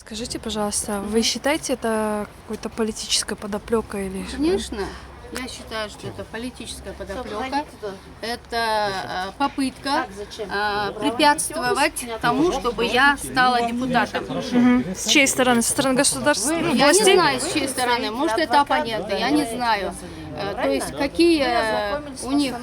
Скажите, пожалуйста, вы считаете это какой-то политической подоплекой или... Конечно, я считаю, что это политическая подоплека, это попытка препятствовать тому, чтобы я стала депутатом. С чьей стороны? Со стороны государства? Я не Властей? знаю, с чьей стороны, может это оппоненты, я не знаю. То есть какие у них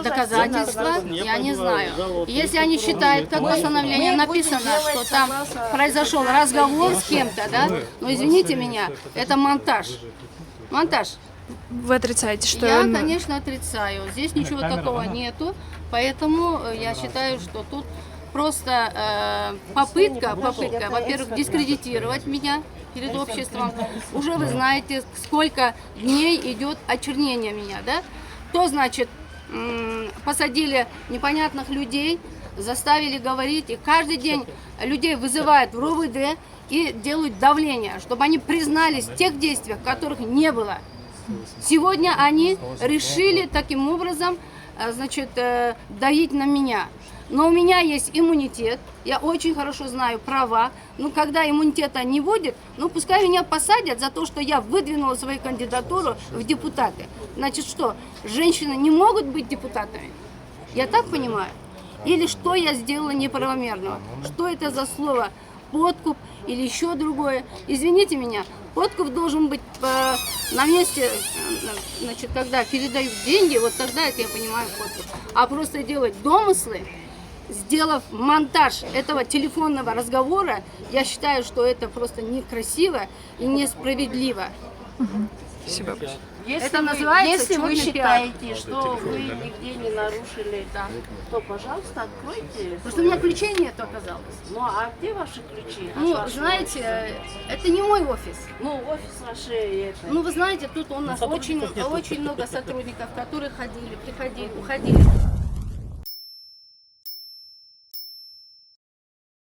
доказательства, я не знаю. Если они считают, как в постановлении написано, что там произошел разговор с кем-то, да, но извините меня, это монтаж. Монтаж. Вы отрицаете, что... Я, конечно, отрицаю. Здесь ничего такого нету, поэтому я считаю, что тут просто попытка, во-первых, дискредитировать меня перед обществом. Уже вы знаете, сколько дней идет очернение меня, да? То, значит, посадили непонятных людей, заставили говорить, и каждый день людей вызывают в РОВД и делают давление, чтобы они признались в тех действиях, которых не было. Сегодня они решили таким образом, значит, давить на меня. Но у меня есть иммунитет, я очень хорошо знаю права. Но когда иммунитета не вводят, ну пускай меня посадят за то, что я выдвинула свою кандидатуру в депутаты. Значит что, женщины не могут быть депутатами? Я так понимаю? Или что я сделала неправомерного? Что это за слово? Подкуп или еще другое? Извините меня, подкуп должен быть на месте, значит, когда передают деньги, вот тогда это я понимаю подкуп. А просто делать домыслы, сделав монтаж этого телефонного разговора, я считаю, что это просто некрасиво и несправедливо. Спасибо. Это называется Если вы черный пиар. считаете, что вы нигде не нарушили, то, пожалуйста, откройте. Потому что у меня ключей нет, оказалось. Ну, а где ваши ключи? Ну, знаете, это не мой офис. Ну, офис вашей... Ну, вы знаете, тут у нас очень много сотрудников, которые ходили, приходили, уходили.